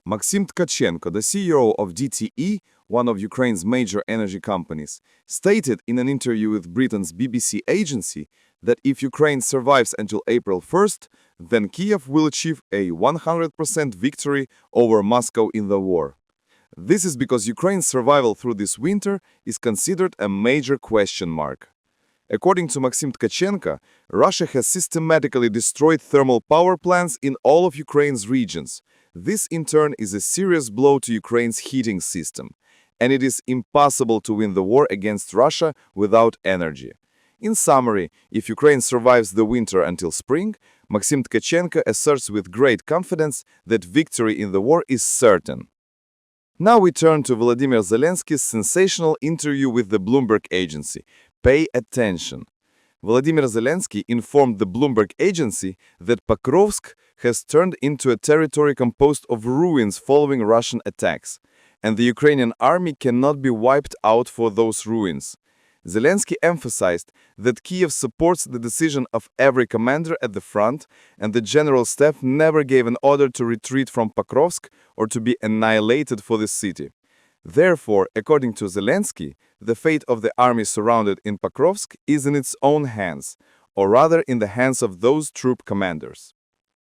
Maxim Tkachenko, the CEO of DTE, one of Ukraine's major energy companies, stated in an interview with Britain's BBC agency that if Ukraine survives until April 1st, then Kyiv will achieve a 100% victory over Moscow in the war. This is because Ukraine's survival through this winter is considered a major question mark. According to Maxim Tkachenko, Russia has systematically destroyed thermal power plants in all of Ukraine's regions. This, in turn, is a serious blow to Ukraine's heating system, and it is impossible to win the war against Russia without energy. In summary, if Ukraine survives the winter until spring, Maxim Tkachenko asserts with great confidence that victory in the war is certain. Now we turn to Volodymyr Zelensky's sensational interview with the Bloomberg agency. Pay attention. Volodymyr Zelensky informed the Bloomberg agency that Pokrovsk has turned into a territory composed of ruins following Russian attacks, and the Ukrainian army cannot be wiped out for those ruins. Zelensky emphasized that Kyiv supports the decision of every commander at the front, and the General Staff never gave an order to retreat from Pokrovsk or to be annihilated for the city. Therefore, according to Zelensky, the fate of the army surrounded in Pokrovsk is in its own hands, or rather in the hands of those troop commanders.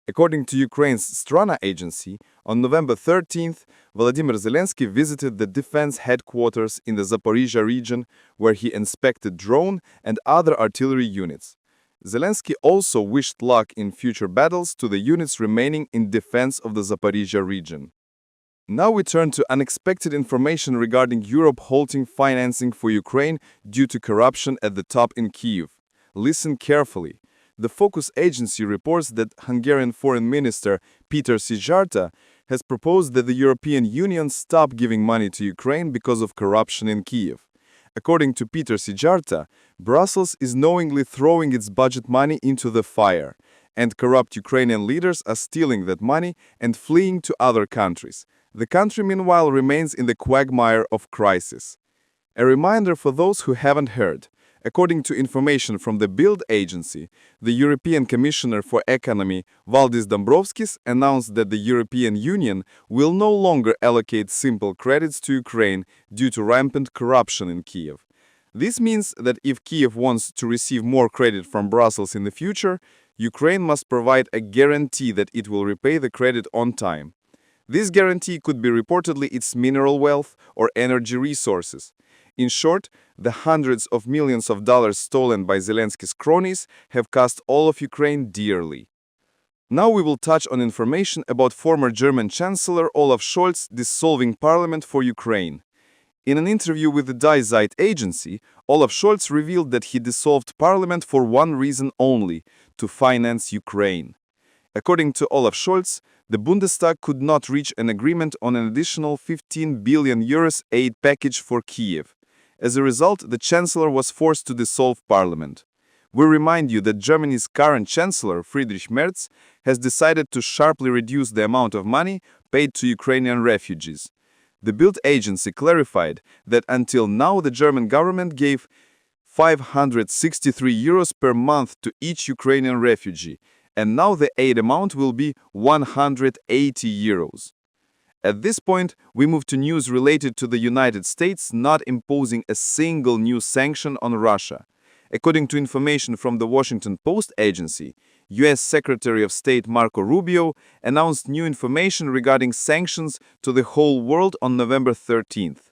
According to Ukraine's Strana agency, on November 13th, Volodymyr Zelensky visited the defense headquarters in the Zaporizhia region, where he inspected drone and other artillery units. Zelensky also wished luck in future battles to the units remaining in defense of the Zaporizhia region. Now we turn to unexpected information regarding Europe halting financing for Ukraine due to corruption at the top in Kyiv. Listen carefully. The Focus agency reports that Hungarian Foreign Minister Peter Szijjarta has proposed that the European Union stop giving money to Ukraine because of corruption in Kyiv. According to Peter Szijjarta, Brussels is knowingly throwing its budget money into the fire, and corrupt Ukrainian leaders are stealing that money and fleeing to other countries. The country, meanwhile, remains in the quagmire of crisis. A reminder for those who haven't heard. According to information from the Bild agency, the European Commissioner for Economy, Valdis Dombrovskis, announced that the European Union will no longer allocate simple credits to Ukraine due to rampant corruption in Kyiv. This means that if Kyiv wants to receive more credit from Brussels in the future, Ukraine must provide a guarantee that it will repay the credit on time. This guarantee could be reportedly its mineral wealth or energy resources. In short, the hundreds of millions of dollars stolen by Zelensky's cronies have cost all of Ukraine dearly. Now we will touch on information about former German Chancellor Olaf Scholz dissolving parliament for Ukraine. In an interview with the Die Zeit agency, Olaf Scholz revealed that he dissolved parliament for one reason only: to finance Ukraine. According to Olaf Scholz, the Bundestag could not reach an agreement on an additional 15 billion euros aid package for Kyiv. As a result, the Chancellor was forced to dissolve parliament. We remind you that Germany's current Chancellor, Friedrich Merz, has decided to sharply reduce the amount of money paid to Ukrainian refugees. The Bild agency clarified that until now the German government gave 563 euros per month to each Ukrainian refugee, and now the aid amount will be 180 euros. At this point, we move to news related to the United States not imposing a single new sanction on Russia. According to information from the Washington Post agency, U.S. Secretary of State Marco Rubio announced new information regarding sanctions to the whole world on November 13th.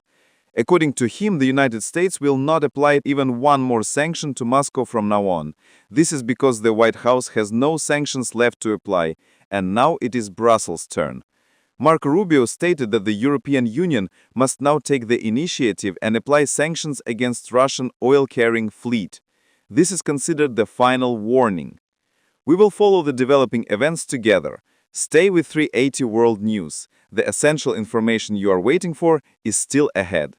According to him, the United States will not apply even one more sanction to Moscow from now on. This is because the White House has no sanctions left to apply, and now it is Brussels' turn. Marco Rubio stated that the European Union must now take the initiative and apply sanctions against Russian oil-carrying fleet. This is considered the final warning. We will follow the developing events together. Stay with 380 World News. The essential information you are waiting for is still ahead.